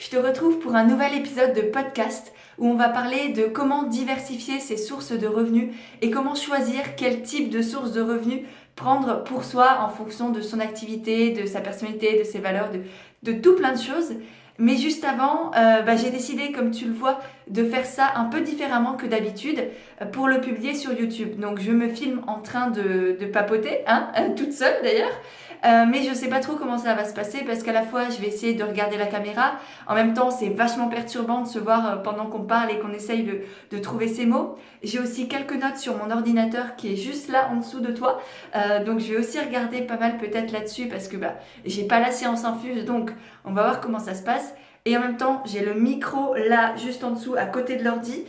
Je te retrouve pour un nouvel épisode de podcast où on va parler de comment diversifier ses sources de revenus et comment choisir quel type de source de revenus prendre pour soi en fonction de son activité, de sa personnalité, de ses valeurs, de tout plein de choses. Mais juste avant, j'ai décidé, comme tu le vois, de faire ça un peu différemment que d'habitude pour le publier sur YouTube. Donc je me filme en train de papoter, toute seule d'ailleurs. Mais je sais pas trop comment ça va se passer parce qu'à la fois je vais essayer de regarder la caméra, en même temps c'est vachement perturbant de se voir pendant qu'on parle et qu'on essaye de trouver ses mots. J'ai aussi quelques notes sur mon ordinateur qui est juste là en dessous de toi, donc je vais aussi regarder pas mal peut-être là-dessus parce que j'ai pas la science infuse, donc on va voir comment ça se passe. Et en même temps j'ai le micro là juste en dessous à côté de l'ordi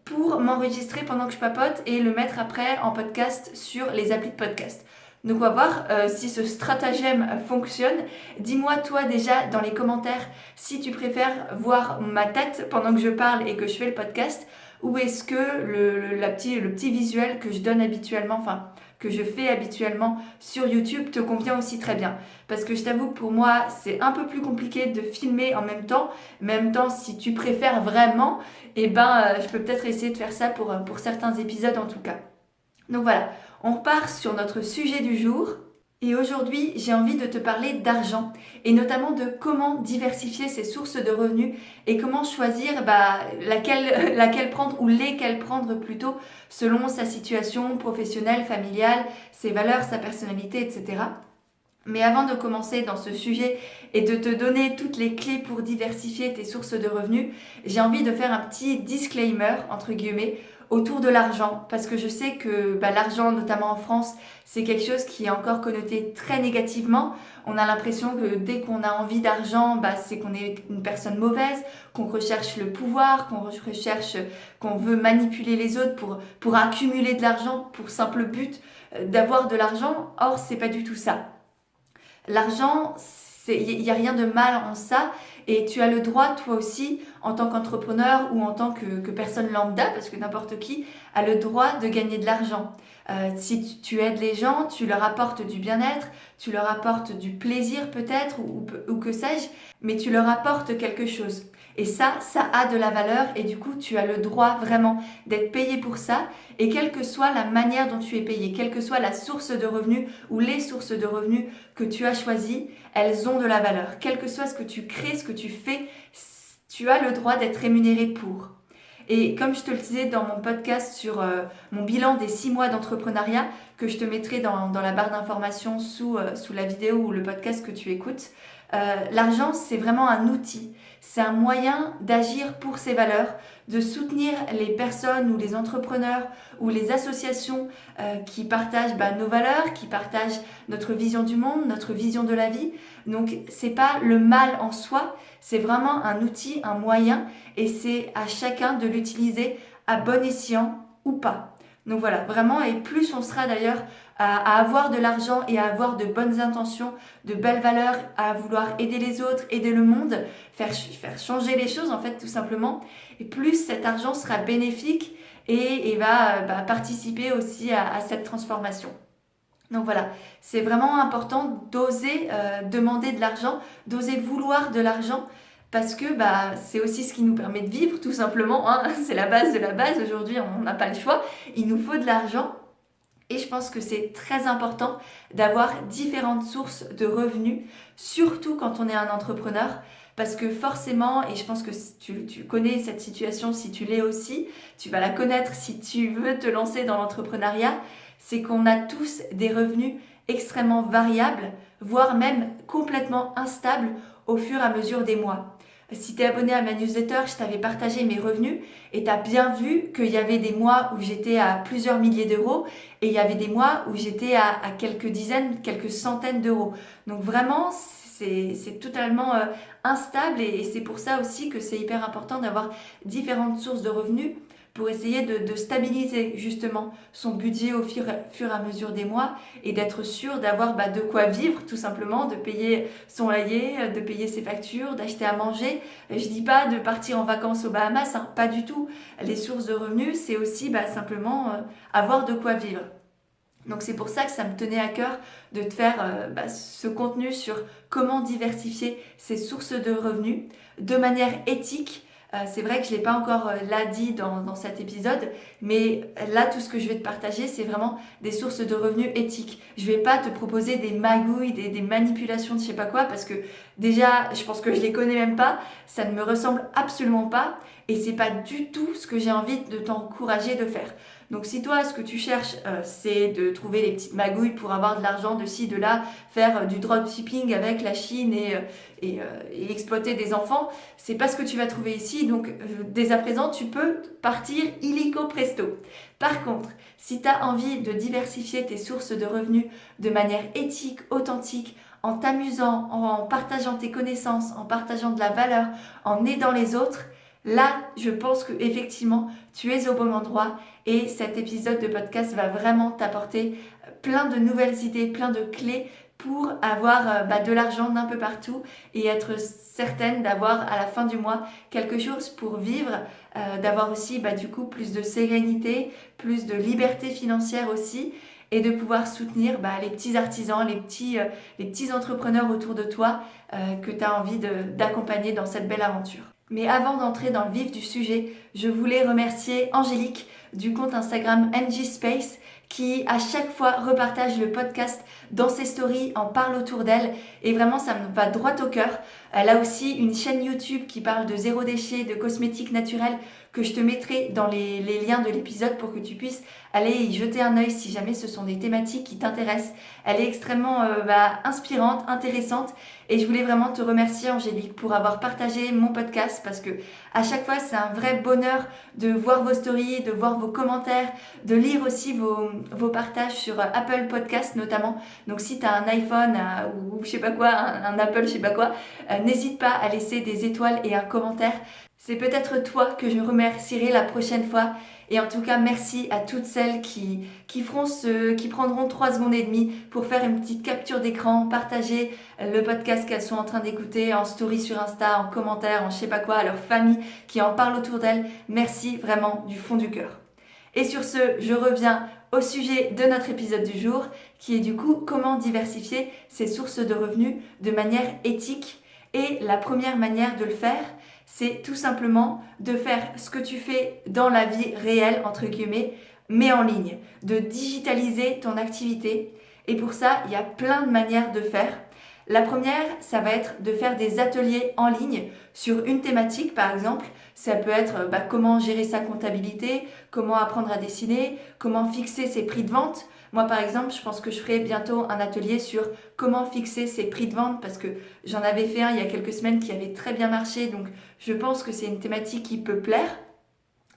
pour m'enregistrer pendant que je papote et le mettre après en podcast sur les applis de podcast. Donc on va voir si ce stratagème fonctionne. Dis-moi toi déjà dans les commentaires si tu préfères voir ma tête pendant que je parle et que je fais le podcast, ou est-ce que le petit visuel que je donne habituellement, que je fais habituellement sur YouTube te convient aussi très bien. Parce que je t'avoue que pour moi c'est un peu plus compliqué de filmer en même temps. En même temps, si tu préfères vraiment, je peux peut-être essayer de faire ça pour certains épisodes en tout cas. Donc voilà, on repart sur notre sujet du jour. Et aujourd'hui, j'ai envie de te parler d'argent et notamment de comment diversifier ses sources de revenus et comment choisir laquelle prendre ou lesquelles prendre plutôt selon sa situation professionnelle, familiale, ses valeurs, sa personnalité, etc. Mais avant de commencer dans ce sujet et de te donner toutes les clés pour diversifier tes sources de revenus, j'ai envie de faire un petit disclaimer, entre guillemets, autour de l'argent. Parce que je sais que l'argent, notamment en France, c'est quelque chose qui est encore connoté très négativement. On a l'impression que dès qu'on a envie d'argent, c'est qu'on est une personne mauvaise, qu'on recherche le pouvoir, qu'on veut manipuler les autres pour accumuler de l'argent, pour simple but d'avoir de l'argent. Or, c'est pas du tout ça. L'argent, il n'y a rien de mal en ça et tu as le droit toi aussi en tant qu'entrepreneur ou en tant que personne lambda, parce que n'importe qui a le droit de gagner de l'argent. Si tu aides les gens, tu leur apportes du bien-être, tu leur apportes du plaisir peut-être ou que sais-je, mais tu leur apportes quelque chose. Et ça a de la valeur et du coup tu as le droit vraiment d'être payé pour ça, et quelle que soit la manière dont tu es payé, quelle que soit la source de revenus ou les sources de revenus que tu as choisies, elles ont de la valeur. Quel que soit ce que tu crées, ce que tu fais, tu as le droit d'être rémunéré pour. Et comme je te le disais dans mon podcast sur mon bilan des 6 mois d'entrepreneuriat, que je te mettrai dans la barre d'informations sous la vidéo ou le podcast que tu écoutes, l'argent c'est vraiment un outil, c'est un moyen d'agir pour ses valeurs, de soutenir les personnes ou les entrepreneurs ou les associations qui partagent nos valeurs, qui partagent notre vision du monde, notre vision de la vie. Donc c'est pas le mal en soi, c'est vraiment un outil, un moyen, et c'est à chacun de l'utiliser à bon escient ou pas. Donc voilà, vraiment, et plus on sera d'ailleurs à avoir de l'argent et à avoir de bonnes intentions, de belles valeurs, à vouloir aider les autres, aider le monde, faire changer les choses en fait tout simplement, et plus cet argent sera bénéfique et va participer aussi à cette transformation. Donc voilà, c'est vraiment important d'oser demander de l'argent, d'oser vouloir de l'argent, parce que c'est aussi ce qui nous permet de vivre tout simplement, c'est la base de la base. Aujourd'hui on n'a pas le choix, il nous faut de l'argent. Et je pense que c'est très important d'avoir différentes sources de revenus, surtout quand on est un entrepreneur, parce que forcément, et je pense que tu connais cette situation si tu l'es aussi, tu vas la connaître si tu veux te lancer dans l'entrepreneuriat, c'est qu'on a tous des revenus extrêmement variables, voire même complètement instables au fur et à mesure des mois. Si tu es abonné à ma newsletter, je t'avais partagé mes revenus et tu as bien vu qu'il y avait des mois où j'étais à plusieurs milliers d'euros et il y avait des mois où j'étais à quelques dizaines, quelques centaines d'euros. Donc vraiment, c'est totalement instable, et c'est pour ça aussi que c'est hyper important d'avoir différentes sources de revenus pour essayer de stabiliser justement son budget au fur et à mesure des mois et d'être sûr d'avoir de quoi vivre tout simplement, de payer son loyer, de payer ses factures, d'acheter à manger. Je dis pas de partir en vacances aux Bahamas, pas du tout. Les sources de revenus, c'est aussi simplement avoir de quoi vivre. Donc c'est pour ça que ça me tenait à cœur de te faire ce contenu sur comment diversifier ses sources de revenus de manière éthique. C'est vrai que je ne l'ai pas encore là dit dans cet épisode, mais là tout ce que je vais te partager, c'est vraiment des sources de revenus éthiques. Je ne vais pas te proposer des magouilles, des manipulations de je sais pas quoi, parce que déjà je pense que je les connais même pas, ça ne me ressemble absolument pas et c'est pas du tout ce que j'ai envie de t'encourager de faire. Donc si toi, ce que tu cherches, c'est de trouver les petites magouilles pour avoir de l'argent de ci, de là, faire du dropshipping avec la Chine et exploiter des enfants, c'est pas ce que tu vas trouver ici. Donc dès à présent, tu peux partir illico presto. Par contre, si tu as envie de diversifier tes sources de revenus de manière éthique, authentique, en t'amusant, en partageant tes connaissances, en partageant de la valeur, en aidant les autres, là, je pense que effectivement, tu es au bon endroit et cet épisode de podcast va vraiment t'apporter plein de nouvelles idées, plein de clés pour avoir de l'argent d'un peu partout et être certaine d'avoir à la fin du mois quelque chose pour vivre, d'avoir aussi du coup plus de sérénité, plus de liberté financière aussi et de pouvoir soutenir les petits artisans, les petits entrepreneurs autour de toi que tu as envie d'accompagner dans cette belle aventure. Mais avant d'entrer dans le vif du sujet, je voulais remercier Angélique du compte Instagram NGSpace qui à chaque fois repartage le podcast dans ses stories, en parle autour d'elle et vraiment ça me va droit au cœur. Elle a aussi une chaîne YouTube qui parle de zéro déchet, de cosmétiques naturels que je te mettrai dans les liens de l'épisode pour que tu puisses aller y jeter un œil si jamais ce sont des thématiques qui t'intéressent. Elle est extrêmement inspirante, intéressante et je voulais vraiment te remercier Angélique pour avoir partagé mon podcast parce que à chaque fois c'est un vrai bonheur de voir vos stories, de voir vos commentaires, de lire aussi vos partages sur Apple Podcast notamment. Donc si tu as un iPhone ou je sais pas quoi, un Apple je sais pas quoi, n'hésite pas à laisser des étoiles et un commentaire. C'est peut-être toi que je remercierai la prochaine fois. Et en tout cas, merci à toutes celles qui prendront 3 secondes et demie pour faire une petite capture d'écran, partager le podcast qu'elles sont en train d'écouter en story sur Insta, en commentaire, en je sais pas quoi, à leur famille qui en parle autour d'elles. Merci vraiment du fond du cœur. Et sur ce, je reviens au sujet de notre épisode du jour, qui est du coup comment diversifier ses sources de revenus de manière éthique. Et la première manière de le faire, c'est tout simplement de faire ce que tu fais dans la vie réelle, entre guillemets, mais en ligne, de digitaliser ton activité. Et pour ça, il y a plein de manières de faire. La première, ça va être de faire des ateliers en ligne sur une thématique, par exemple. Ça peut être comment gérer sa comptabilité, comment apprendre à dessiner, comment fixer ses prix de vente. Moi, par exemple, je pense que je ferai bientôt un atelier sur comment fixer ses prix de vente parce que j'en avais fait un il y a quelques semaines qui avait très bien marché. Donc, je pense que c'est une thématique qui peut plaire.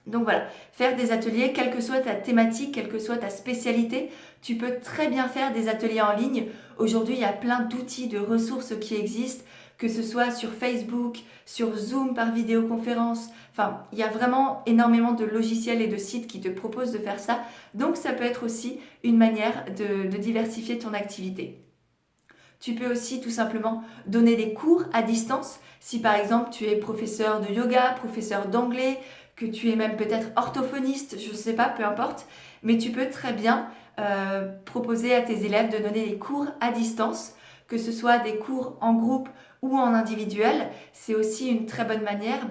Donc voilà, faire des ateliers, quelle que soit ta thématique, quelle que soit ta spécialité, tu peux très bien faire des ateliers en ligne. Aujourd'hui, il y a plein d'outils, de ressources qui existent, que ce soit sur Facebook, sur Zoom par vidéoconférence. Enfin, il y a vraiment énormément de logiciels et de sites qui te proposent de faire ça. Donc ça peut être aussi une manière de diversifier ton activité. Tu peux aussi tout simplement donner des cours à distance. Si par exemple tu es professeur de yoga, professeur d'anglais, que tu es même peut-être orthophoniste, je ne sais pas, peu importe, mais tu peux très bien proposer à tes élèves de donner des cours à distance, que ce soit des cours en groupe ou en individuel. C'est aussi une très bonne manière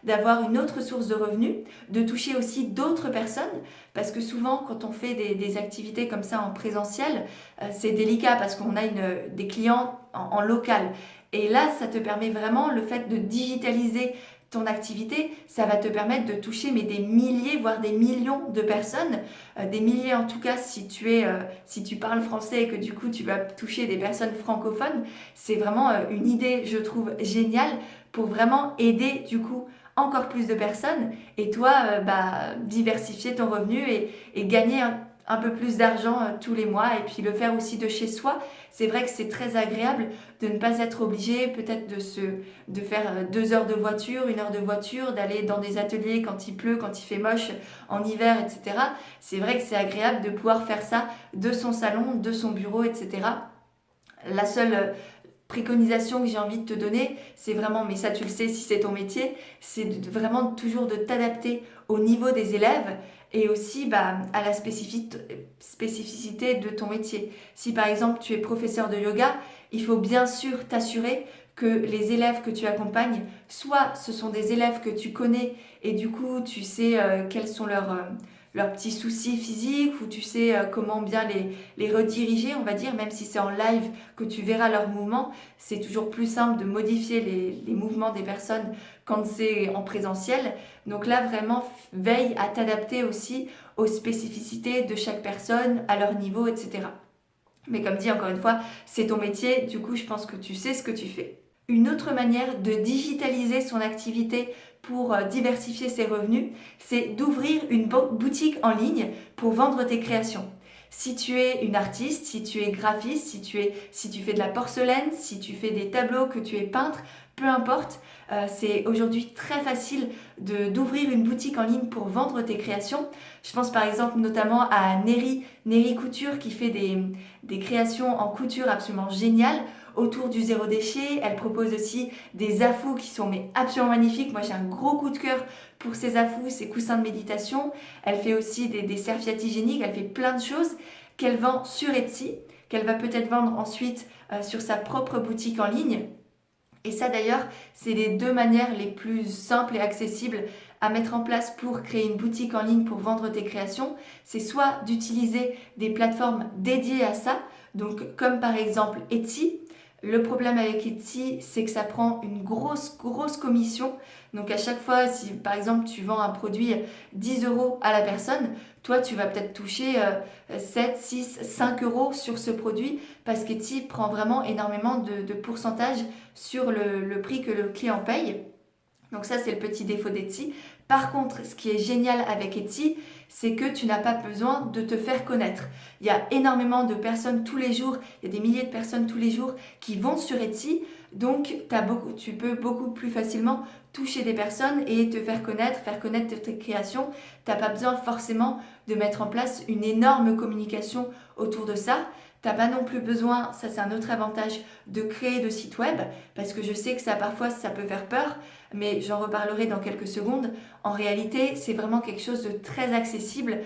d'avoir une autre source de revenus, de toucher aussi d'autres personnes, parce que souvent quand on fait des activités comme ça en présentiel, c'est délicat parce qu'on a des clients en local. Et là, ça te permet vraiment, le fait de digitaliser ton activité, ça va te permettre de toucher des milliers, voire des millions de personnes, des milliers en tout cas si tu parles français et que du coup tu vas toucher des personnes francophones. C'est vraiment une idée, je trouve, géniale pour vraiment aider du coup encore plus de personnes et toi diversifier ton revenu et gagner un peu plus d'argent tous les mois et puis le faire aussi de chez soi. C'est vrai que c'est très agréable de ne pas être obligé peut-être de faire 2 heures de voiture, 1 heure de voiture, d'aller dans des ateliers quand il pleut, quand il fait moche, en hiver, etc. C'est vrai que c'est agréable de pouvoir faire ça de son salon, de son bureau, etc. préconisation que j'ai envie de te donner, c'est vraiment, mais ça tu le sais si c'est ton métier, c'est vraiment toujours de t'adapter au niveau des élèves et aussi à la spécificité de ton métier. Si par exemple tu es professeur de yoga, il faut bien sûr t'assurer que les élèves que tu accompagnes, soit ce sont des élèves que tu connais et du coup tu sais quels sont leurs petits soucis physiques ou tu sais comment bien les rediriger, on va dire, même si c'est en live que tu verras leurs mouvements, c'est toujours plus simple de modifier les mouvements des personnes quand c'est en présentiel. Donc là, vraiment, veille à t'adapter aussi aux spécificités de chaque personne, à leur niveau, etc. Mais comme dit, encore une fois, c'est ton métier, du coup, je pense que tu sais ce que tu fais. Une autre manière de digitaliser son activité pour diversifier ses revenus, c'est d'ouvrir une boutique en ligne pour vendre tes créations. Si tu es une artiste, si tu es graphiste, si tu fais de la porcelaine, si tu fais des tableaux, que tu es peintre, peu importe, c'est aujourd'hui très facile d'ouvrir une boutique en ligne pour vendre tes créations. Je pense par exemple notamment à Neri Couture qui fait des créations en couture absolument géniales autour du zéro déchet. Elle propose aussi des afous qui sont absolument magnifiques. Moi j'ai un gros coup de cœur pour ces afous, ces coussins de méditation. Elle fait aussi des serviettes hygiéniques, elle fait plein de choses qu'elle vend sur Etsy, qu'elle va peut-être vendre ensuite sur sa propre boutique en ligne. Et ça d'ailleurs, c'est les deux manières les plus simples et accessibles à mettre en place pour créer une boutique en ligne pour vendre tes créations. C'est soit d'utiliser des plateformes dédiées à ça, donc comme par exemple Etsy. Le problème avec Etsy, c'est que ça prend une grosse commission. Donc à chaque fois, si par exemple tu vends un produit 10 € à la personne, toi tu vas peut-être toucher 7, 6, 5 € sur ce produit parce qu'Etsy prend vraiment énormément de pourcentage sur le prix que le client paye. Donc ça, c'est le petit défaut d'Etsy. Par contre, ce qui est génial avec Etsy, c'est que tu n'as pas besoin de te faire connaître. Il y a énormément de personnes tous les jours, il y a des milliers de personnes tous les jours qui vont sur Etsy. Donc, tu peux beaucoup plus facilement toucher des personnes et te faire connaître tes créations. Tu n'as pas besoin forcément de mettre en place une énorme communication autour de ça. T'as pas non plus besoin, ça c'est un autre avantage, de créer de site web, parce que je sais que ça parfois ça peut faire peur, mais j'en reparlerai dans quelques secondes. En réalité, c'est vraiment quelque chose de très accessible.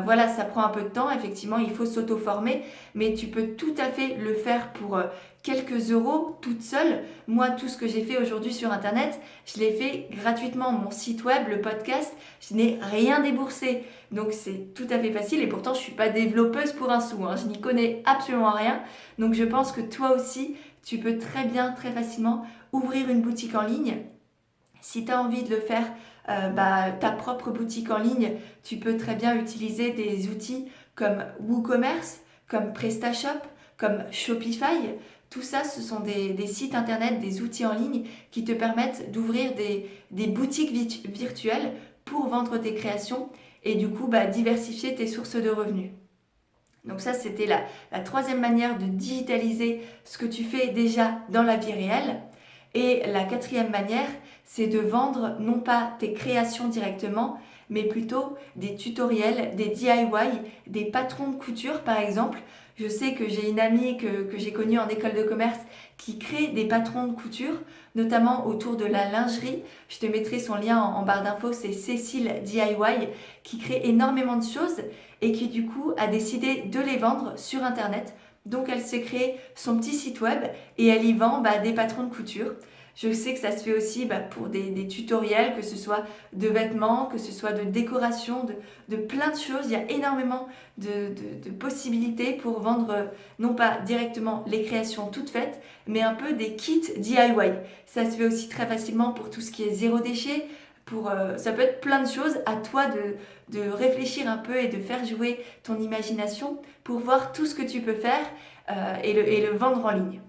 Voilà, ça prend un peu de temps, effectivement, il faut s'auto-former, mais tu peux tout à fait le faire pour quelques euros toute seule. Moi, tout ce que j'ai fait aujourd'hui sur Internet, je l'ai fait gratuitement. Mon site web, le podcast, je n'ai rien déboursé. Donc c'est tout à fait facile et pourtant je ne suis pas développeuse pour un sou, hein. Je n'y connais absolument rien. Donc je pense que toi aussi, tu peux très bien, très facilement ouvrir une boutique en ligne. Si tu as envie de le faire, ta propre boutique en ligne, tu peux très bien utiliser des outils comme WooCommerce, comme PrestaShop, comme Shopify. Tout ça, ce sont des sites internet, des outils en ligne qui te permettent d'ouvrir des boutiques virtuelles pour vendre tes créations et du coup diversifier tes sources de revenus. Donc ça, c'était la troisième manière de digitaliser ce que tu fais déjà dans la vie réelle. Et la quatrième manière, c'est de vendre non pas tes créations directement, mais plutôt des tutoriels, des DIY, des patrons de couture par exemple. Je sais que j'ai une amie que j'ai connue en école de commerce qui crée des patrons de couture, notamment autour de la lingerie. Je te mettrai son lien en barre d'infos, c'est Cécile DIY, qui crée énormément de choses et qui du coup a décidé de les vendre sur Internet. Donc elle s'est créé son petit site web et elle y vend des patrons de couture. Je sais que ça se fait aussi pour des tutoriels, que ce soit de vêtements, que ce soit de décoration, de plein de choses. Il y a énormément de possibilités pour vendre, non pas directement les créations toutes faites, mais un peu des kits DIY. Ça se fait aussi très facilement pour tout ce qui est zéro déchet. Ça peut être plein de choses. À toi de réfléchir un peu et de faire jouer ton imagination pour voir tout ce que tu peux faire et le vendre en ligne.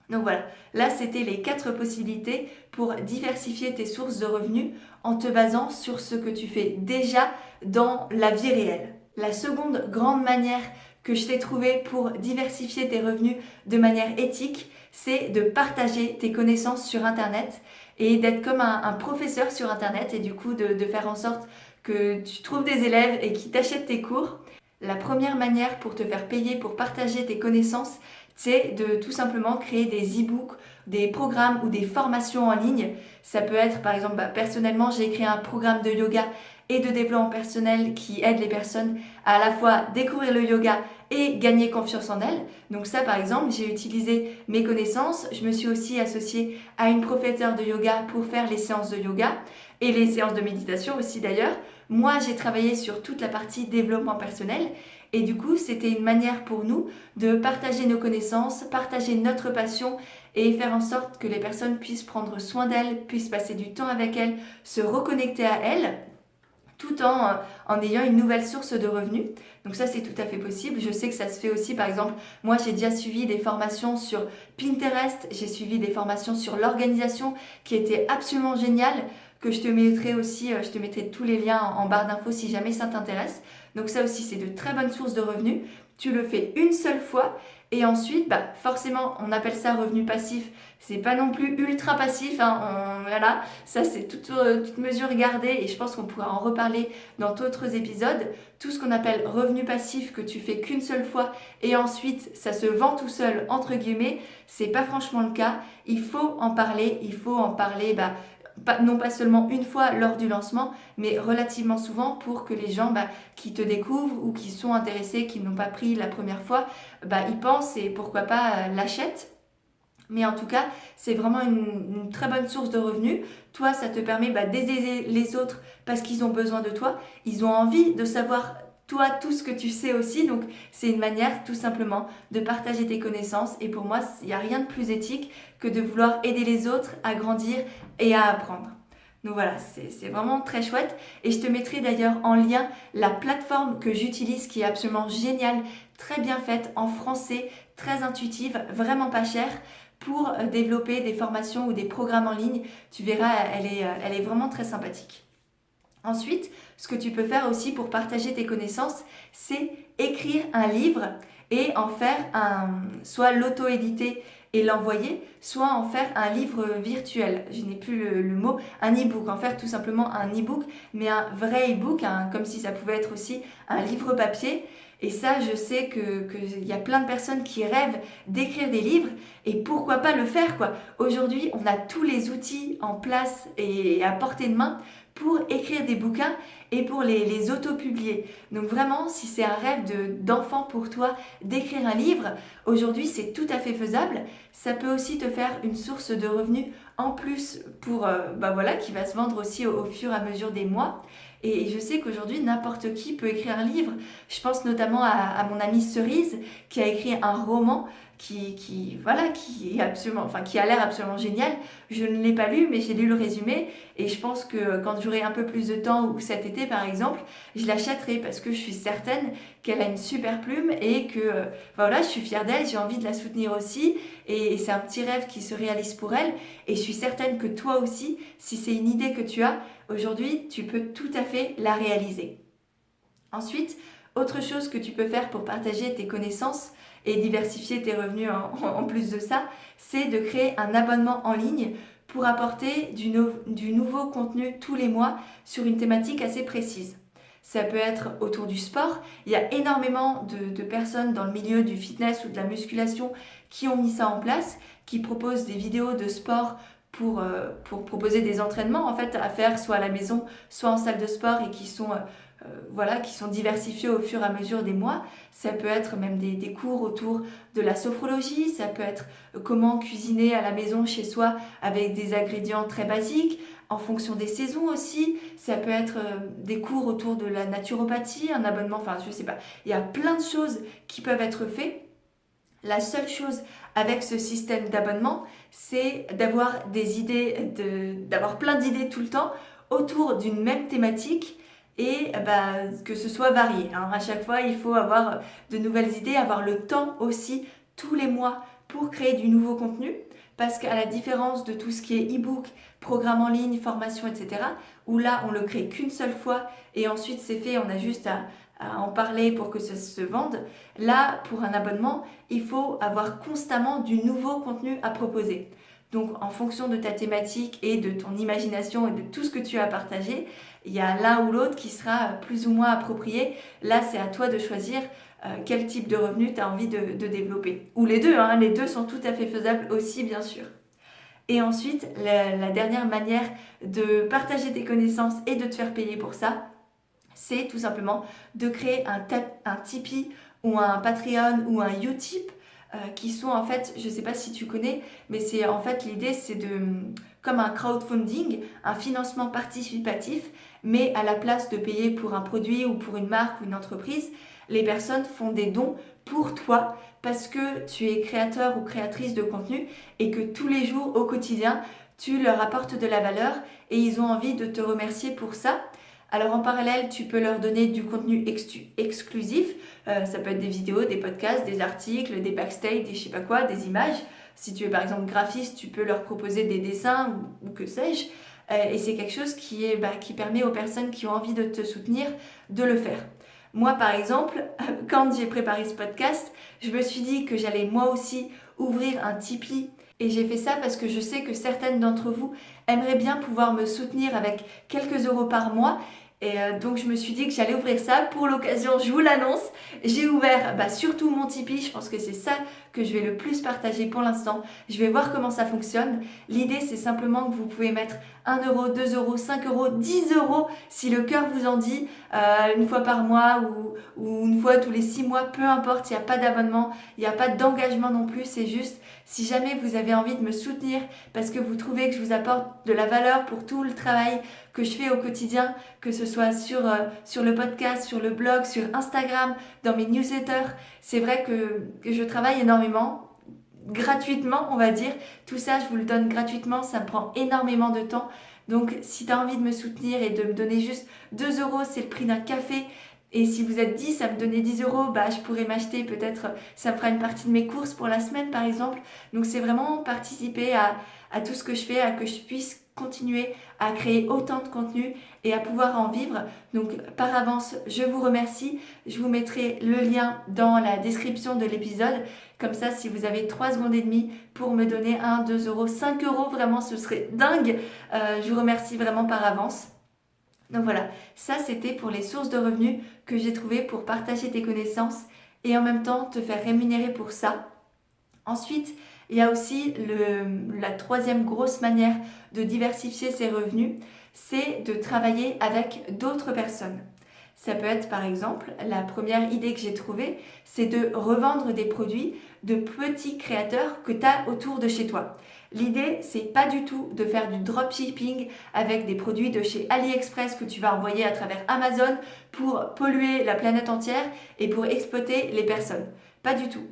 Donc voilà, là c'était les 4 possibilités pour diversifier tes sources de revenus en te basant sur ce que tu fais déjà dans la vie réelle. La seconde grande manière que je t'ai trouvée pour diversifier tes revenus de manière éthique, c'est de partager tes connaissances sur Internet et d'être comme un professeur sur Internet et du coup de faire en sorte que tu trouves des élèves et qu'ils t'achètent tes cours. La première manière pour te faire payer pour partager tes connaissances, c'est de tout simplement créer des e-books, des programmes ou des formations en ligne. Ça peut être par exemple, personnellement j'ai créé un programme de yoga et de développement personnel qui aide les personnes à la fois découvrir le yoga et gagner confiance en elles. Donc ça par exemple, j'ai utilisé mes connaissances, je me suis aussi associée à une professeure de yoga pour faire les séances de yoga et les séances de méditation aussi d'ailleurs. Moi j'ai travaillé sur toute la partie développement personnel et du coup c'était une manière pour nous de partager nos connaissances, partager notre passion et faire en sorte que les personnes puissent prendre soin d'elles, puissent passer du temps avec elles, se reconnecter à elles tout en ayant une nouvelle source de revenus. Donc ça, c'est tout à fait possible. Je sais que ça se fait aussi, par exemple, moi j'ai déjà suivi des formations sur Pinterest, j'ai suivi des formations sur l'organisation qui étaient absolument géniales, que je te mettrai aussi, je te mettrai tous les liens en barre d'infos si jamais ça t'intéresse. Donc ça aussi, c'est de très bonnes sources de revenus. Tu le fais une seule fois et ensuite, forcément, on appelle ça revenu passif. C'est pas non plus ultra passif, hein. Voilà, ça c'est toute mesure gardée et je pense qu'on pourra en reparler dans d'autres épisodes. Tout ce qu'on appelle revenu passif que tu fais qu'une seule fois et ensuite ça se vend tout seul entre guillemets, c'est pas franchement le cas. Il faut en parler, non pas seulement une fois lors du lancement, mais relativement souvent pour que les gens qui te découvrent ou qui sont intéressés, qui n'ont pas pris la première fois, ils pensent et pourquoi pas l'achètent. Mais en tout cas, c'est vraiment une très bonne source de revenus. Toi, ça te permet d'aider les autres parce qu'ils ont besoin de toi. Ils ont envie de savoir, toi, tout ce que tu sais aussi. Donc, c'est une manière tout simplement de partager tes connaissances. Et pour moi, il n'y a rien de plus éthique que de vouloir aider les autres à grandir et à apprendre. Donc voilà, c'est vraiment très chouette. Et je te mettrai d'ailleurs en lien la plateforme que j'utilise qui est absolument géniale, très bien faite, en français, très intuitive, vraiment pas chère, pour développer des formations ou des programmes en ligne. Tu verras, elle est vraiment très sympathique. Ensuite, ce que tu peux faire aussi pour partager tes connaissances, c'est écrire un livre et en faire soit l'auto-éditer et l'envoyer, soit en faire un livre virtuel. Je n'ai plus le mot, un e-book, en faire tout simplement un e-book, mais un vrai e-book, comme si ça pouvait être aussi un livre papier. Et ça, je sais qu'il y a plein de personnes qui rêvent d'écrire des livres et pourquoi pas le faire, quoi. Aujourd'hui, on a tous les outils en place et à portée de main pour écrire des bouquins et pour les auto-publier. Donc vraiment, si c'est un rêve d'enfant pour toi d'écrire un livre, aujourd'hui c'est tout à fait faisable. Ça peut aussi te faire une source de revenus en plus pour, qui va se vendre aussi au fur et à mesure des mois. Et je sais qu'aujourd'hui, n'importe qui peut écrire un livre. Je pense notamment à mon amie Cerise qui a écrit un roman qui a l'air absolument génial. Je ne l'ai pas lu, mais j'ai lu le résumé et je pense que quand j'aurai un peu plus de temps ou cet été par exemple, je l'achèterai parce que je suis certaine qu'elle a une super plume et que je suis fière d'elle, j'ai envie de la soutenir aussi et c'est un petit rêve qui se réalise pour elle et je suis certaine que toi aussi, si c'est une idée que tu as, aujourd'hui, tu peux tout à fait la réaliser. Ensuite, autre chose que tu peux faire pour partager tes connaissances et diversifier tes revenus en plus de ça, c'est de créer un abonnement en ligne pour apporter du nouveau contenu tous les mois sur une thématique assez précise. Ça peut être autour du sport. Il y a énormément de personnes dans le milieu du fitness ou de la musculation qui ont mis ça en place, qui proposent des vidéos de sport pour proposer des entraînements en fait à faire soit à la maison, soit en salle de sport et qui sont diversifiés au fur et à mesure des mois. Ça peut être même des cours autour de la sophrologie, ça peut être comment cuisiner à la maison chez soi avec des ingrédients très basiques, en fonction des saisons aussi. Ça peut être des cours autour de la naturopathie, un abonnement, je sais pas. Il y a plein de choses qui peuvent être faites. La seule chose avec ce système d'abonnement, c'est d'avoir des idées, d'avoir plein d'idées tout le temps autour d'une même thématique et que ce soit varié. À chaque fois, il faut avoir de nouvelles idées, avoir le temps aussi tous les mois pour créer du nouveau contenu. Parce qu'à la différence de tout ce qui est e-book, programme en ligne, formation, etc., où là, on le crée qu'une seule fois et ensuite c'est fait, on a juste à en parler pour que ça se vende. Là, pour un abonnement, il faut avoir constamment du nouveau contenu à proposer. Donc en fonction de ta thématique et de ton imagination et de tout ce que tu as partagé, il y a l'un ou l'autre qui sera plus ou moins approprié. Là, c'est à toi de choisir quel type de revenu tu as envie de développer. Ou les deux, hein, les deux sont tout à fait faisables aussi, bien sûr. Et ensuite, la dernière manière de partager tes connaissances et de te faire payer pour ça, c'est tout simplement de créer un Tipeee ou un Patreon ou un Utip qui sont en fait, je ne sais pas si tu connais, mais c'est en fait l'idée c'est comme un crowdfunding, un financement participatif, mais à la place de payer pour un produit ou pour une marque ou une entreprise, les personnes font des dons pour toi parce que tu es créateur ou créatrice de contenu et que tous les jours au quotidien, tu leur apportes de la valeur et ils ont envie de te remercier pour ça. Alors en parallèle, tu peux leur donner du contenu exclusif. Ça peut être des vidéos, des podcasts, des articles, des backstage, des je sais pas quoi, des images. Si tu es par exemple graphiste, tu peux leur proposer des dessins ou que sais-je. Et c'est quelque chose qui permet aux personnes qui ont envie de te soutenir de le faire. Moi par exemple, quand j'ai préparé ce podcast, je me suis dit que j'allais moi aussi ouvrir un Tipeee. Et j'ai fait ça parce que je sais que certaines d'entre vous aimeraient bien pouvoir me soutenir avec quelques euros par mois. Et donc je me suis dit que j'allais ouvrir ça. Pour l'occasion, je vous l'annonce. J'ai ouvert surtout mon Tipeee. Je pense que c'est ça que je vais le plus partager pour l'instant. Je vais voir comment ça fonctionne. L'idée, c'est simplement que vous pouvez mettre 1 euro, 2 euros, 5 euros, 10 euros si le cœur vous en dit, une fois par mois ou une fois tous les 6 mois, peu importe, il n'y a pas d'abonnement, il n'y a pas d'engagement non plus, c'est juste si jamais vous avez envie de me soutenir parce que vous trouvez que je vous apporte de la valeur pour tout le travail que je fais au quotidien, que ce soit sur le podcast, sur le blog, sur Instagram, dans mes newsletters, c'est vrai que je travaille énormément. Gratuitement, on va dire. Tout ça, je vous le donne gratuitement. Ça me prend énormément de temps. Donc, si tu as envie de me soutenir et de me donner juste 2 euros, c'est le prix d'un café. Et si vous êtes 10 à me donner 10 euros, je pourrais m'acheter peut-être, ça me fera une partie de mes courses pour la semaine par exemple. Donc, c'est vraiment participer à tout ce que je fais, à que je puisse continuer à créer autant de contenu et à pouvoir en vivre. Donc par avance, je vous remercie. Je vous mettrai le lien dans la description de l'épisode. Comme ça, si vous avez 3 secondes et demie pour me donner 1, 2 euros, 5 euros, vraiment ce serait dingue. Je vous remercie vraiment par avance. Donc voilà, ça c'était pour les sources de revenus que j'ai trouvées pour partager tes connaissances et en même temps te faire rémunérer pour ça. Ensuite, il y a aussi la troisième grosse manière de diversifier ses revenus, c'est de travailler avec d'autres personnes. Ça peut être par exemple, la première idée que j'ai trouvée, c'est de revendre des produits de petits créateurs que tu as autour de chez toi. L'idée, c'est pas du tout de faire du dropshipping avec des produits de chez AliExpress que tu vas envoyer à travers Amazon pour polluer la planète entière et pour exploiter les personnes. Pas du tout.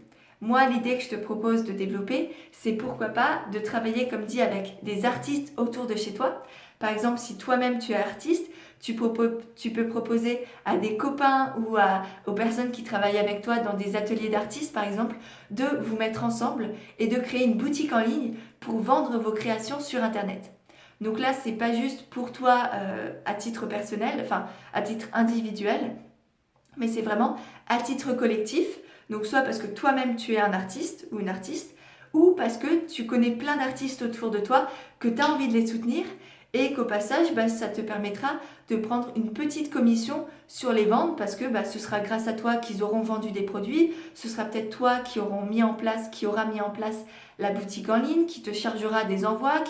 Moi, l'idée que je te propose de développer, c'est pourquoi pas de travailler, comme dit, avec des artistes autour de chez toi. Par exemple, si toi-même tu es artiste, tu peux proposer à des copains ou aux personnes qui travaillent avec toi dans des ateliers d'artistes, par exemple, de vous mettre ensemble et de créer une boutique en ligne pour vendre vos créations sur Internet. Donc là, c'est pas juste pour toi à titre personnel, enfin à titre individuel, mais c'est vraiment à titre collectif. Donc soit parce que toi-même tu es un artiste ou une artiste, ou parce que tu connais plein d'artistes autour de toi, que tu as envie de les soutenir et qu'au passage, ça te permettra de prendre une petite commission sur les ventes parce que ce sera grâce à toi qu'ils auront vendu des produits, ce sera peut-être toi qui aura mis en place la boutique en ligne, qui te chargera des envois,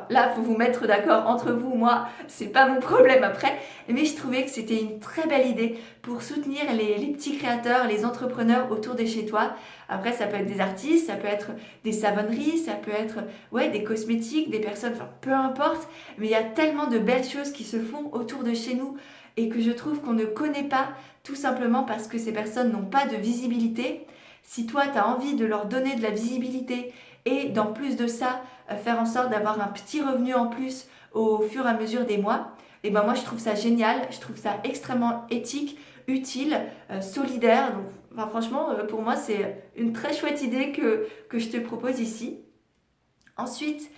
là, il faut vous mettre d'accord entre vous, moi, c'est pas mon problème après, mais je trouvais que c'était une très belle idée pour soutenir les petits créateurs, les entrepreneurs autour de chez toi. Après, ça peut être des artistes, ça peut être des savonneries, ça peut être des cosmétiques, des personnes, peu importe, mais il y a tellement de belles choses qui se font autour de chez nous et que je trouve qu'on ne connaît pas, tout simplement parce que ces personnes n'ont pas de visibilité. Si toi, tu as envie de leur donner de la visibilité et d'en plus de ça, faire en sorte d'avoir un petit revenu en plus au fur et à mesure des mois, et moi je trouve ça génial, je trouve ça extrêmement éthique, utile, solidaire. Donc franchement, pour moi, c'est une très chouette idée que je te propose ici. Ensuite,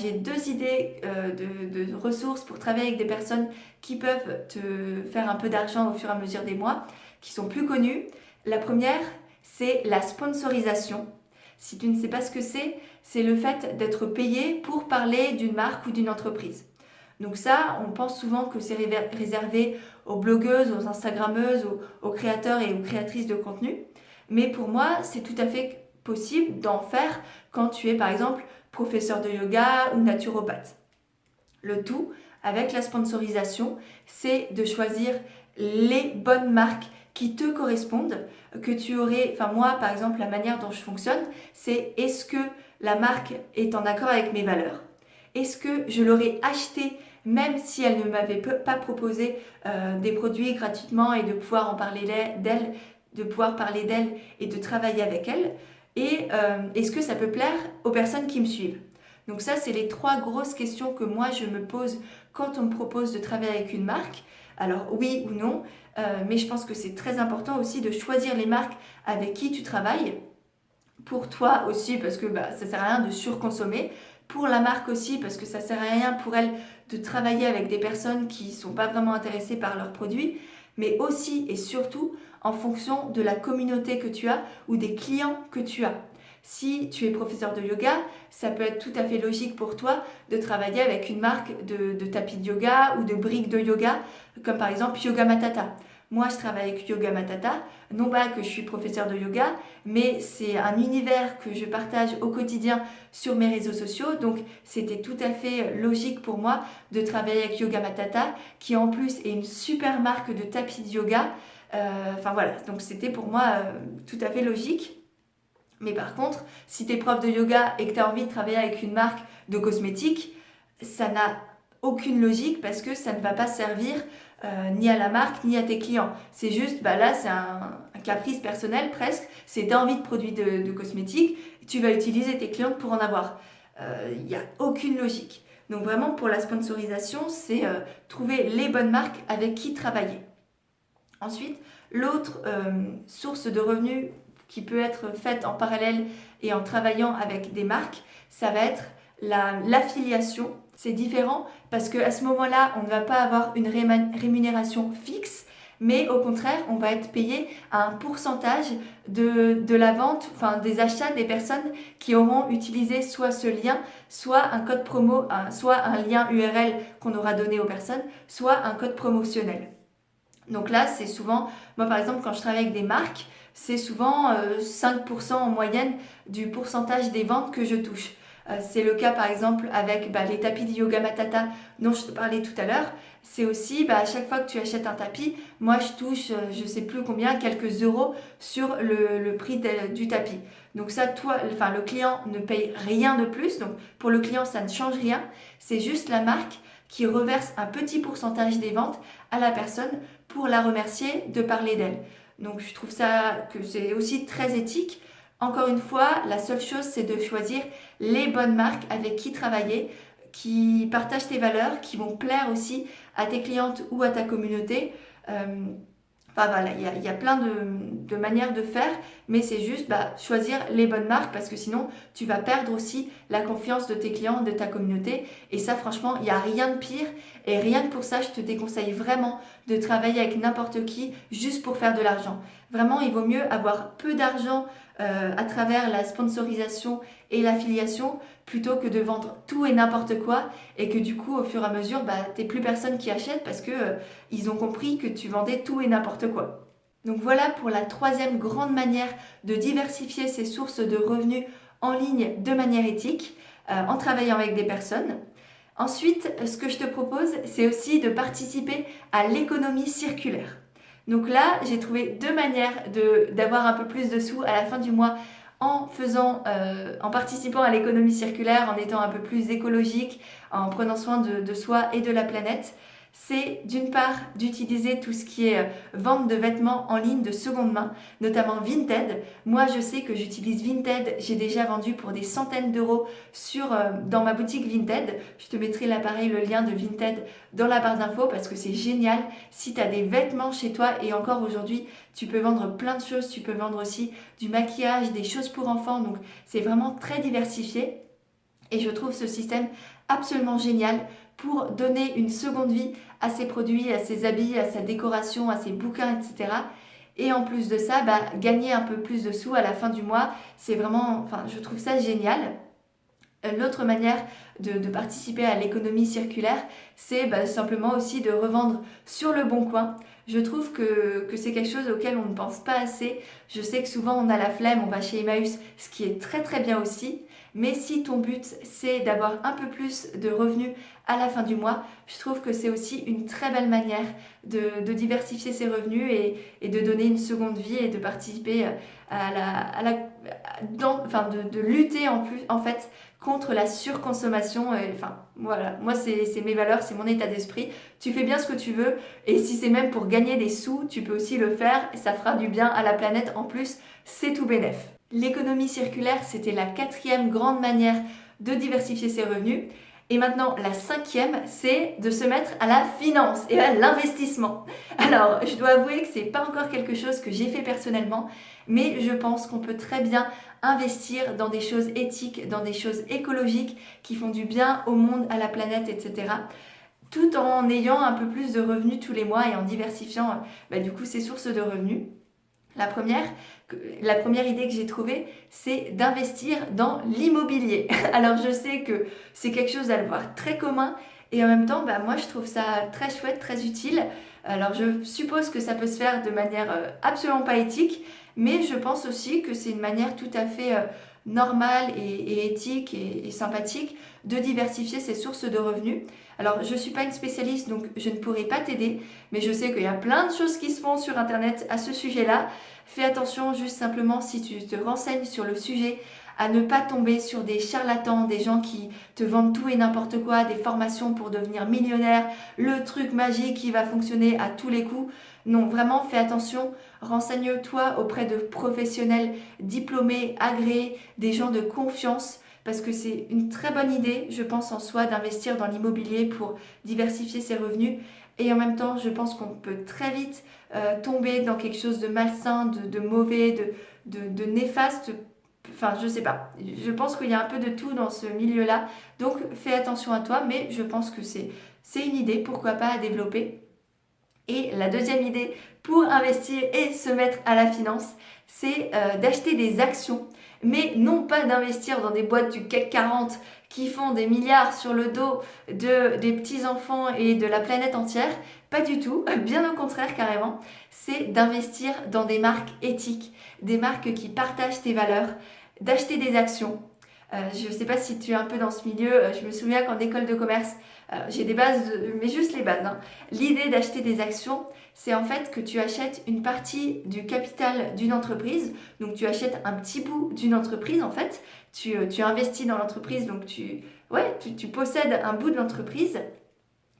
j'ai 2 idées de ressources pour travailler avec des personnes qui peuvent te faire un peu d'argent au fur et à mesure des mois, qui sont plus connues. La première, c'est la sponsorisation. Si tu ne sais pas ce que c'est c'est le fait d'être payé pour parler d'une marque ou d'une entreprise. Donc ça, on pense souvent que c'est réservé aux blogueuses, aux instagrammeuses, aux créateurs et aux créatrices de contenu. Mais pour moi, c'est tout à fait possible d'en faire quand tu es par exemple professeur de yoga ou naturopathe. Le tout, avec la sponsorisation, c'est de choisir les bonnes marques qui te correspondent, que tu aurais, enfin moi par exemple la manière dont je fonctionne, c'est est-ce que la marque est en accord avec mes valeurs? Est-ce que je l'aurais acheté même si elle ne m'avait pas proposé des produits gratuitement et de pouvoir en parler d'elle, de pouvoir parler d'elle et de travailler avec elle? Et est-ce que ça peut plaire aux personnes qui me suivent? Donc ça, c'est les 3 grosses questions que moi je me pose quand on me propose de travailler avec une marque. Alors oui ou non, mais je pense que c'est très important aussi de choisir les marques avec qui tu travailles. Pour toi aussi, parce que ça sert à rien de surconsommer. Pour la marque aussi, parce que ça sert à rien pour elle de travailler avec des personnes qui ne sont pas vraiment intéressées par leurs produits. Mais aussi et surtout en fonction de la communauté que tu as ou des clients que tu as. Si tu es professeur de yoga, ça peut être tout à fait logique pour toi de travailler avec une marque de tapis de yoga ou de briques de yoga, comme par exemple Yoga Matata. Moi, je travaille avec Yoga Matata, non pas que je suis professeur de yoga, mais c'est un univers que je partage au quotidien sur mes réseaux sociaux. Donc, c'était tout à fait logique pour moi de travailler avec Yoga Matata, qui en plus est une super marque de tapis de yoga. Enfin voilà, donc c'était pour moi tout à fait logique. Mais par contre, si tu es prof de yoga et que tu as envie de travailler avec une marque de cosmétiques, ça n'a aucune logique parce que ça ne va pas servir ni à la marque ni à tes clients. C'est juste, là c'est un caprice personnel presque, c'est tu as envie de produits de cosmétiques, tu vas utiliser tes clientes pour en avoir. Il n'y a aucune logique. Donc vraiment pour la sponsorisation, c'est trouver les bonnes marques avec qui travailler. Ensuite, l'autre source de revenus qui peut être faite en parallèle et en travaillant avec des marques, ça va être l'affiliation. C'est différent parce qu'à ce moment-là, on ne va pas avoir une rémunération fixe, mais au contraire, on va être payé à un pourcentage de la vente, enfin des achats des personnes qui auront utilisé soit ce lien, soit un code promo, soit un lien URL qu'on aura donné aux personnes, soit un code promotionnel. Donc là, c'est souvent, moi par exemple, quand je travaille avec des marques, c'est souvent 5% en moyenne du pourcentage des ventes que je touche. C'est le cas par exemple avec les tapis de Yoga Matata dont je te parlais tout à l'heure. C'est aussi à chaque fois que tu achètes un tapis, moi je touche je sais plus combien, quelques euros sur le prix du tapis. Donc ça, le client ne paye rien de plus. Donc pour le client, ça ne change rien. C'est juste la marque qui reverse un petit pourcentage des ventes à la personne pour la remercier de parler d'elle. Donc je trouve ça que c'est aussi très éthique. Encore une fois, la seule chose, c'est de choisir les bonnes marques avec qui travailler, qui partagent tes valeurs, qui vont plaire aussi à tes clientes ou à ta communauté. Enfin voilà, il y a plein de manières de faire, mais c'est juste choisir les bonnes marques parce que sinon tu vas perdre aussi la confiance de tes clients, de ta communauté. Et ça franchement, il n'y a rien de pire. Et rien que pour ça, je te déconseille vraiment de travailler avec n'importe qui juste pour faire de l'argent. Vraiment, il vaut mieux avoir peu d'argent à travers la sponsorisation et l'affiliation plutôt que de vendre tout et n'importe quoi et que du coup au fur et à mesure t'es plus personne qui achète parce que ils ont compris que tu vendais tout et n'importe quoi. Donc voilà pour la 3e grande manière de diversifier ses sources de revenus en ligne de manière éthique en travaillant avec des personnes. Ensuite, ce que je te propose, c'est aussi de participer à l'économie circulaire. Donc là, j'ai trouvé 2 manières d'avoir un peu plus de sous à la fin du mois en participant à l'économie circulaire, en étant un peu plus écologique, en prenant soin de soi et de la planète. C'est d'une part d'utiliser tout ce qui est vente de vêtements en ligne de seconde main, notamment Vinted. Moi, je sais que j'utilise Vinted, j'ai déjà vendu pour des centaines d'euros dans ma boutique Vinted. Je te mettrai le lien de Vinted dans la barre d'infos parce que c'est génial. Si tu as des vêtements chez toi et encore aujourd'hui, tu peux vendre plein de choses. Tu peux vendre aussi du maquillage, des choses pour enfants. Donc, c'est vraiment très diversifié. Et je trouve ce système absolument génial pour donner une seconde vie à ses produits, à ses habits, à sa décoration, à ses bouquins, etc. Et en plus de ça, gagner un peu plus de sous à la fin du mois, c'est vraiment, je trouve ça génial. L'autre manière de participer à l'économie circulaire, c'est simplement aussi de revendre sur le bon coin. Je trouve que c'est quelque chose auquel on ne pense pas assez. Je sais que souvent on a la flemme, on va chez Emmaüs, ce qui est très très bien aussi. Mais si ton but c'est d'avoir un peu plus de revenus à la fin du mois, je trouve que c'est aussi une très belle manière de diversifier ses revenus et de donner une seconde vie et de participer de lutter en fait contre la surconsommation. Enfin, voilà, moi c'est mes valeurs, c'est mon état d'esprit. Tu fais bien ce que tu veux et si c'est même pour gagner des sous, tu peux aussi le faire et ça fera du bien à la planète en plus, c'est tout bénef. L'économie circulaire, c'était la 4e grande manière de diversifier ses revenus. Et maintenant, la 5e, c'est de se mettre à la finance et à l'investissement. Alors, je dois avouer que c'est pas encore quelque chose que j'ai fait personnellement, mais je pense qu'on peut très bien investir dans des choses éthiques, dans des choses écologiques qui font du bien au monde, à la planète, etc. Tout en ayant un peu plus de revenus tous les mois et en diversifiant du coup ses sources de revenus. La première idée que j'ai trouvée, c'est d'investir dans l'immobilier. Alors je sais que c'est quelque chose à le voir très commun et en même temps, moi je trouve ça très chouette, très utile. Alors je suppose que ça peut se faire de manière absolument pas éthique, mais je pense aussi que c'est une manière tout à fait normale et éthique et sympathique de diversifier ses sources de revenus. Alors je ne suis pas une spécialiste donc je ne pourrai pas t'aider, mais je sais qu'il y a plein de choses qui se font sur internet à ce sujet-là. Fais attention juste simplement si tu te renseignes sur le sujet à ne pas tomber sur des charlatans, des gens qui te vendent tout et n'importe quoi, des formations pour devenir millionnaire, le truc magique qui va fonctionner à tous les coups. Non, vraiment fais attention, renseigne-toi auprès de professionnels diplômés, agréés, des gens de confiance parce que c'est une très bonne idée, je pense en soi, d'investir dans l'immobilier pour diversifier ses revenus. Et en même temps, je pense qu'on peut très vite tomber dans quelque chose de malsain, de mauvais, de néfaste. Enfin, je sais pas. Je pense qu'il y a un peu de tout dans ce milieu-là. Donc, fais attention à toi, mais je pense que c'est une idée, pourquoi pas, à développer. Et la deuxième idée pour investir et se mettre à la finance, c'est d'acheter des actions, mais non pas d'investir dans des boîtes du CAC 40 qui font des milliards sur le dos des petits-enfants et de la planète entière. Pas du tout, bien au contraire carrément. C'est d'investir dans des marques éthiques, des marques qui partagent tes valeurs, d'acheter des actions. Je ne sais pas si tu es un peu dans ce milieu, je me souviens qu'en école de commerce, j'ai des bases, mais juste les bases. L'idée d'acheter des actions, c'est en fait que tu achètes une partie du capital d'une entreprise. Donc tu achètes un petit bout d'une entreprise en fait. Tu investis dans l'entreprise, donc tu possèdes un bout de l'entreprise.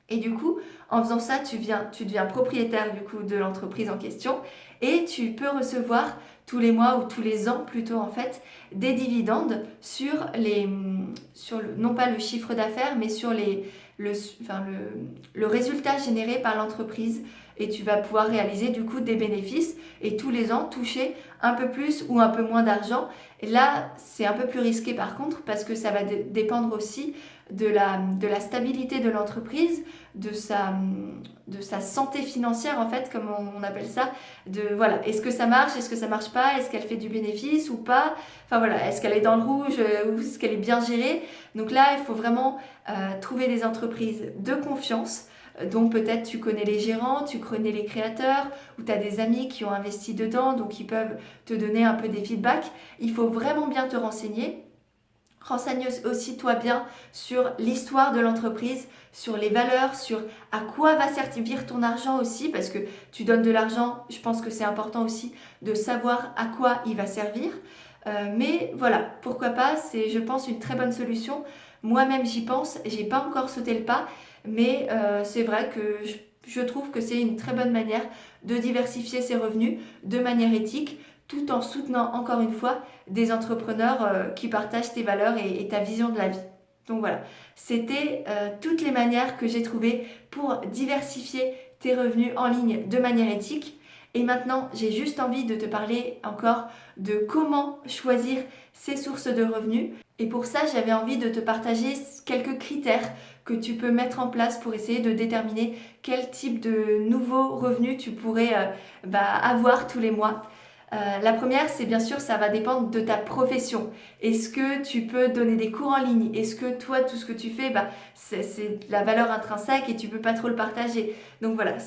Et du coup, en faisant ça, tu deviens propriétaire du coup de l'entreprise en question et tu peux recevoir tous les mois ou tous les ans plutôt en fait des dividendes non pas le chiffre d'affaires mais sur le résultat généré par l'entreprise et tu vas pouvoir réaliser du coup des bénéfices et tous les ans toucher un peu plus ou un peu moins d'argent. Et là, c'est un peu plus risqué par contre parce que ça va dépendre aussi de la stabilité de l'entreprise, de sa santé financière en fait, comme on appelle ça, voilà, est-ce que ça marche, est-ce que ça marche pas, est-ce qu'elle fait du bénéfice ou pas, enfin voilà, est-ce qu'elle est dans le rouge ou est-ce qu'elle est bien gérée. Donc là, il faut vraiment trouver des entreprises de confiance, dont peut-être tu connais les gérants, tu connais les créateurs, ou tu as des amis qui ont investi dedans, donc ils peuvent te donner un peu des feedbacks. Il faut vraiment bien te renseigner. Renseigne aussi toi bien sur l'histoire de l'entreprise, sur les valeurs, sur à quoi va servir ton argent aussi, parce que tu donnes de l'argent, je pense que c'est important aussi de savoir à quoi il va servir. Mais voilà, pourquoi pas, c'est je pense une très bonne solution. Moi-même j'y pense, j'ai pas encore sauté le pas, mais c'est vrai que je trouve que c'est une très bonne manière de diversifier ses revenus de manière éthique, tout en soutenant encore une fois des entrepreneurs qui partagent tes valeurs et ta vision de la vie. Donc voilà, c'était toutes les manières que j'ai trouvées pour diversifier tes revenus en ligne de manière éthique. Et maintenant, j'ai juste envie de te parler encore de comment choisir ces sources de revenus. Et pour ça, j'avais envie de te partager quelques critères que tu peux mettre en place pour essayer de déterminer quel type de nouveaux revenus tu pourrais avoir tous les mois. La première, c'est bien sûr, ça va dépendre de ta profession. Est-ce que tu peux donner des cours en ligne? Est-ce que toi, tout ce que tu fais, c'est de la valeur intrinsèque et tu peux pas trop le partager? Donc voilà,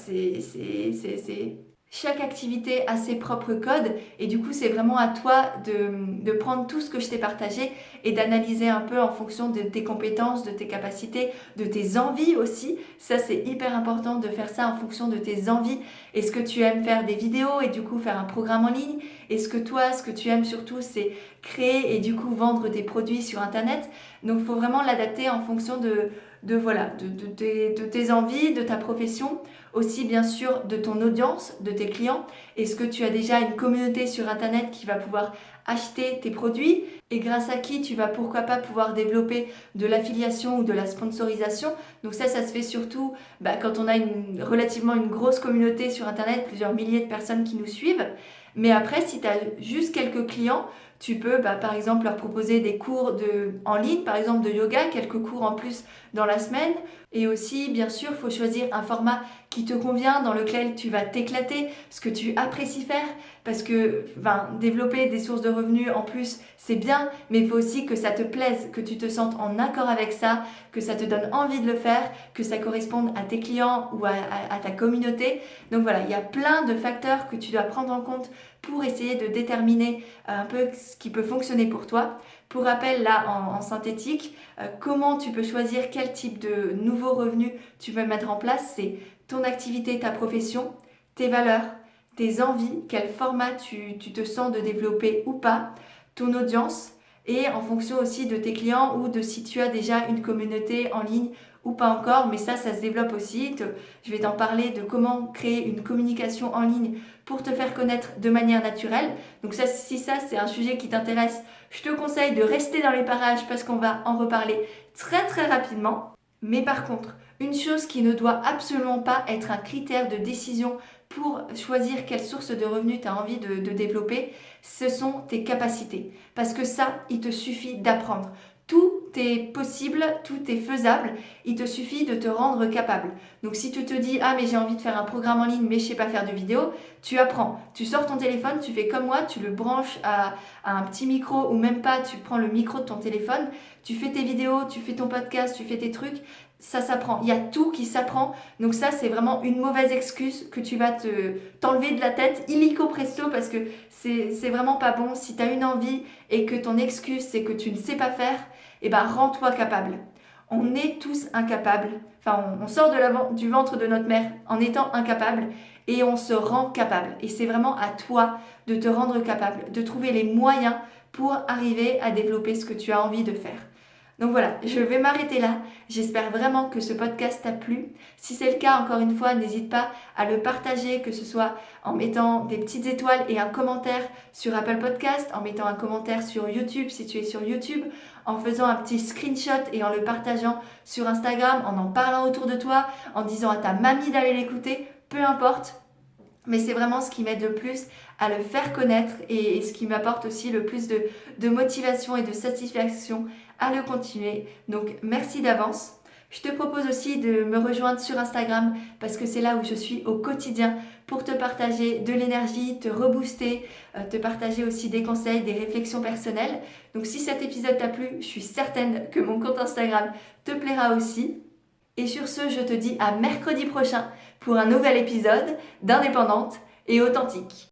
chaque activité a ses propres codes et du coup, c'est vraiment à toi de prendre tout ce que je t'ai partagé et d'analyser un peu en fonction de tes compétences, de tes capacités, de tes envies aussi. Ça, c'est hyper important de faire ça en fonction de tes envies. Est-ce que tu aimes faire des vidéos et du coup faire un programme en ligne? Est-ce que toi, ce que tu aimes surtout, c'est créer et du coup vendre tes produits sur Internet? Donc, il faut vraiment l'adapter en fonction de tes envies, de ta profession, aussi bien sûr de ton audience, de tes clients. Est-ce que tu as déjà une communauté sur Internet qui va pouvoir acheter tes produits et grâce à qui tu vas pourquoi pas pouvoir développer de l'affiliation ou de la sponsorisation. Donc ça se fait surtout quand on a relativement une grosse communauté sur Internet, plusieurs milliers de personnes qui nous suivent. Mais après, si tu as juste quelques clients, tu peux par exemple leur proposer des cours en ligne, par exemple de yoga, quelques cours en plus dans la semaine. Et aussi, bien sûr, il faut choisir un format qui te convient, dans lequel tu vas t'éclater, ce que tu apprécies faire. Parce que développer des sources de revenus en plus, c'est bien, mais il faut aussi que ça te plaise, que tu te sentes en accord avec ça, que ça te donne envie de le faire, que ça corresponde à tes clients ou à ta communauté. Donc voilà, il y a plein de facteurs que tu dois prendre en compte pour essayer de déterminer un peu ce qui peut fonctionner pour toi. Pour rappel, là, en synthétique, comment tu peux choisir quel type de nouveaux revenus tu veux mettre en place, c'est ton activité, ta profession, tes valeurs, tes envies, quel format tu te sens de développer ou pas, ton audience et en fonction aussi de tes clients ou de si tu as déjà une communauté en ligne ou pas encore, mais ça se développe aussi. Je vais t'en parler de comment créer une communication en ligne pour te faire connaître de manière naturelle. Donc ça, si ça c'est un sujet qui t'intéresse, je te conseille de rester dans les parages parce qu'on va en reparler très très rapidement. Mais par contre, une chose qui ne doit absolument pas être un critère de décision pour choisir quelle source de revenus tu as envie de développer, ce sont tes capacités. Parce que ça, il te suffit d'apprendre. Tout est possible, tout est faisable, il te suffit de te rendre capable. Donc si tu te dis « Ah mais j'ai envie de faire un programme en ligne mais je ne sais pas faire de vidéo », tu apprends. Tu sors ton téléphone, tu fais comme moi, tu le branches à un petit micro ou même pas, tu prends le micro de ton téléphone, tu fais tes vidéos, tu fais ton podcast, tu fais tes trucs. Ça s'apprend, il y a tout qui s'apprend, donc ça c'est vraiment une mauvaise excuse que tu vas t'enlever de la tête illico presto parce que c'est vraiment pas bon. Si tu as une envie et que ton excuse c'est que tu ne sais pas faire, rends-toi capable. On est tous incapables, on sort du ventre de notre mère en étant incapable et on se rend capable et c'est vraiment à toi de te rendre capable, de trouver les moyens pour arriver à développer ce que tu as envie de faire. Donc voilà, je vais m'arrêter là. J'espère vraiment que ce podcast t'a plu. Si c'est le cas, encore une fois, n'hésite pas à le partager, que ce soit en mettant des petites étoiles et un commentaire sur Apple Podcast, en mettant un commentaire sur YouTube si tu es sur YouTube, en faisant un petit screenshot et en le partageant sur Instagram, en parlant autour de toi, en disant à ta mamie d'aller l'écouter, peu importe. Mais c'est vraiment ce qui m'aide le plus à le faire connaître et ce qui m'apporte aussi le plus de motivation et de satisfaction à le continuer. Donc merci d'avance. Je te propose aussi de me rejoindre sur Instagram parce que c'est là où je suis au quotidien pour te partager de l'énergie, te rebooster, te partager aussi des conseils, des réflexions personnelles. Donc si cet épisode t'a plu, je suis certaine que mon compte Instagram te plaira aussi. Et sur ce, je te dis à mercredi prochain pour un nouvel épisode d'Indépendante et Authentique.